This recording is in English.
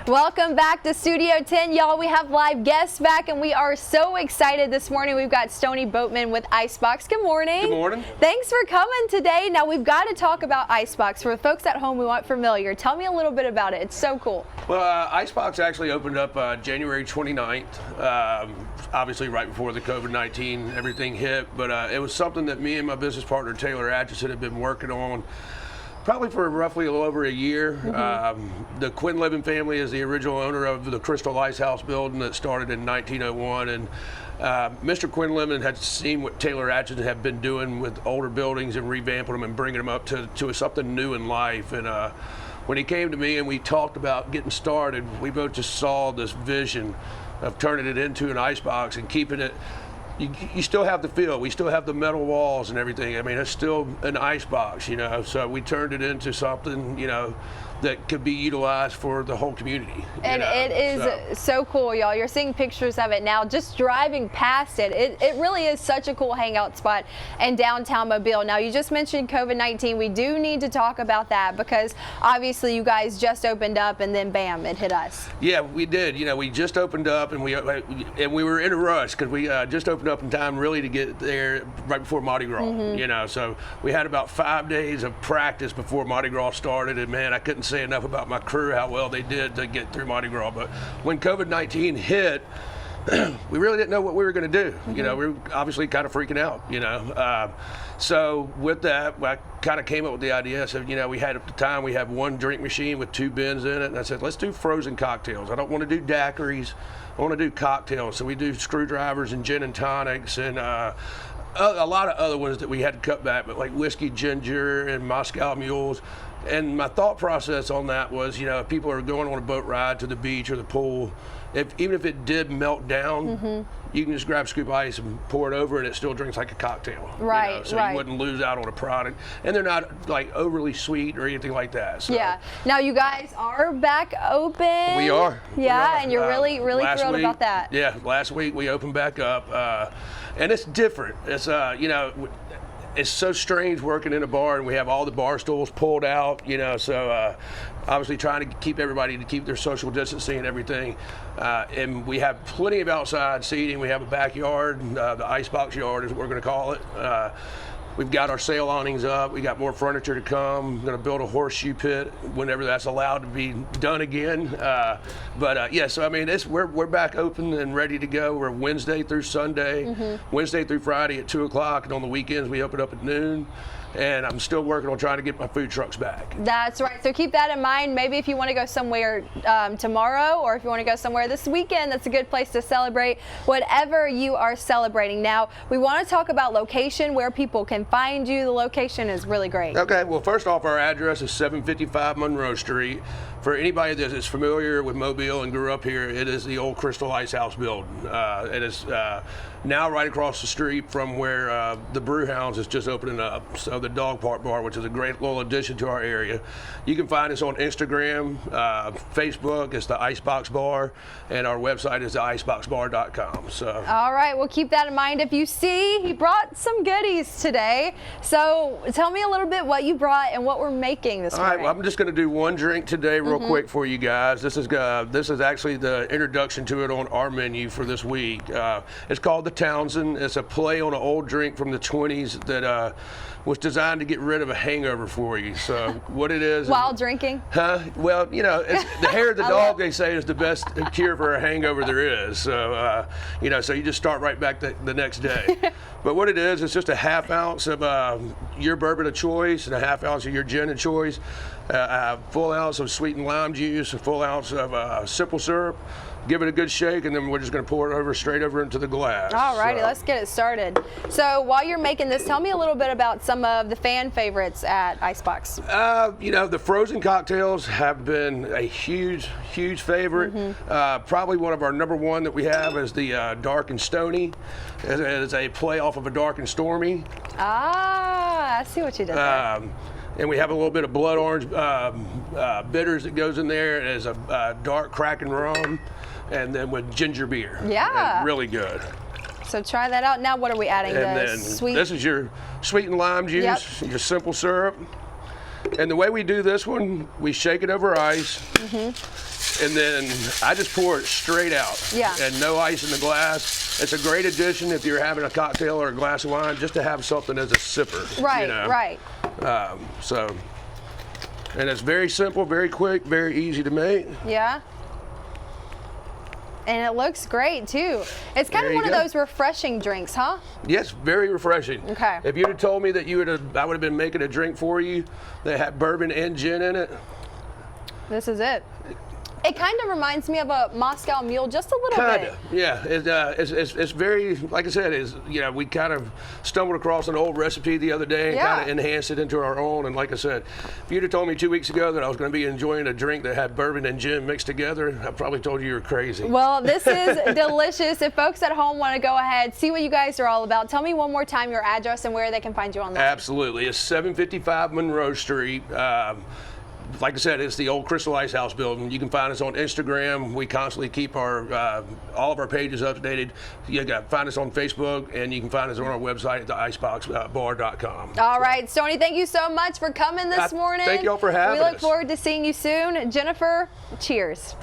Welcome back to Studio 10, y'all. We have live guests back, and we are so excited this morning. We've got Stoney Boatman with Icebox. Good morning. Good morning. Thanks for coming today. Now, we've got to talk about Icebox. For the folks at home who aren't familiar, tell me a little bit about it. It's so cool. Well, Icebox actually opened up January 29th, obviously right before the COVID-19 everything hit, but it was something that me and my business partner, Taylor Atchison, had been working on probably for roughly a little over a year. The Quinlivan family is the original owner of the Crystal Ice House building that started in 1901, and Mr. Quinlivan had seen what Taylor Atchison had been doing with older buildings and revamping them and bringing them up to something new in life. And when he came to me and we talked about getting started, we both just saw this vision of turning it into an icebox and keeping it. You still have the feel. We still have the metal walls and everything. I mean, it's still an ice box, you know. So we turned it into something, you know, that could be utilized for the whole community. And it is so cool, y'all. You're seeing pictures of it now. Just driving past it, it really is such a cool hangout spot in downtown Mobile. Now, you just mentioned COVID-19. We do need to talk about that because obviously you guys just opened up and then bam, it hit us. Yeah, we did. You know, we just opened up and we were in a rush because we just opened up in time really to get there right before Mardi Gras. You know, so we had about 5 days of practice before Mardi Gras started, and man, I couldn't say enough about my crew, how well they did to get through Mardi Gras. But when COVID-19 hit, we really didn't know what we were going to do. You know, we were obviously kind of freaking out, you know. So with that, I kind of came up with the idea. So, you know, we had at the time, we had one drink machine with 2 bins in it. And I said, let's do frozen cocktails. I don't want to do daiquiris. I want to do cocktails. So we do screwdrivers and gin and tonics and a lot of other ones that we had to cut back, but like whiskey ginger and Moscow mules. And my thought process on that was, you know, if people are going on a boat ride to the beach or the pool, even if it did melt down, you can just grab a scoop of ice and pour it over and it still drinks like a cocktail. Right, you know? So you wouldn't lose out on a product. And they're not like overly sweet or anything like that. So. Yeah. Now you guys are back open. We are. Yeah, we are. and you're really thrilled about that. Yeah, last week we opened back up. And it's different. It's, you know, it's so strange working in a bar and we have all the bar stools pulled out, you know, so obviously trying to keep everybody to keep their social distancing and everything. And we have plenty of outside seating. We have a backyard, the icebox yard is what we're going to call it. We've got our sail awnings up. We got more furniture to come. We're going to build a horseshoe pit whenever that's allowed to be done again. Yeah, so I mean, we're back open and ready to go. We're Wednesday through Sunday, Wednesday through Friday at 2 o'clock, and on the weekends we open up at noon. And I'm still working on trying to get my food trucks back. That's right. So keep that in mind. Maybe if you want to go somewhere tomorrow, or if you want to go somewhere this weekend, that's a good place to celebrate whatever you are celebrating. Now, we want to talk about location, where people can find you. The location is really great. Okay. Well, first off, our address is 755 Monroe Street. For anybody that is familiar with Mobile and grew up here, it is the old Crystal Ice House building. It is now right across the street from where the Brew Hounds is just opening up. So the Dog Park Bar, which is a great little addition to our area. You can find us on Instagram, Facebook, it's the Icebox Bar, and our website is theiceboxbar.com. So. All right, well, keep that in mind. If you see, he brought some goodies today. So tell me a little bit what you brought and what we're making this morning. All right, well, I'm just going to do one drink today real quick for you guys. This is actually the introduction to it on our menu for this week. It's called the Townsend. It's a play on an old drink from the 20s that was designed to get rid of a hangover for you. So what it is... While drinking? Huh? Well, you know, it's the hair of the dog, they say, is the best cure for a hangover there is. So, you know, so you just start right back the next day. But what it is, it's just a ½ ounce of your bourbon of choice and a ½ ounce of your gin of choice, a full ounce of sweetened lime juice, a full ounce of simple syrup. Give it a good shake, and then we're just going to pour it straight over into the glass. All righty, let's get it started. So while you're making this, tell me a little bit about some of the fan favorites at Icebox. You know, the frozen cocktails have been a huge favorite. Probably one of our #1 that we have is the Dark and Stony. It is a play off of a Dark and Stormy. Ah, I see what you did there. And we have a little bit of blood orange bitters that goes in there. It is a dark Kraken rum, and then with ginger beer. Yeah. And really good. So try that out. Now what are we adding? And then this is your sweetened lime juice, your simple syrup. And the way we do this one, we shake it over ice. and then I just pour it straight out. Yeah. And no ice in the glass. It's a great addition if you're having a cocktail or a glass of wine, just to have something as a sipper. Right, you know? right. And it's very simple, very quick, very easy to make. Yeah. And it looks great too. It's kind of one of those refreshing drinks, huh? Yes, very refreshing. Okay. If you'd have told me that I would have been making a drink for you that had bourbon and gin in it. This is it. It kind of reminds me of a Moscow Mule, just a little bit. Kinda, yeah. It's very, like I said, we kind of stumbled across an old recipe the other day and kind of enhanced it into our own. And like I said, if you'd have told me 2 weeks ago that I was going to be enjoying a drink that had bourbon and gin mixed together, I probably told you were crazy. Well, this is delicious. If folks at home want to go ahead, see what you guys are all about, tell me one more time your address and where they can find you online. Absolutely. It's 755 Monroe Street. Like I said, it's the old Crystal Ice House building. You can find us on Instagram. We constantly keep our all of our pages updated. You can find us on Facebook, and you can find us on our website at theiceboxbar.com. All right, Stoney, thank you so much for coming this morning. Thank you all for having us. We look forward to seeing you soon. Jennifer, cheers.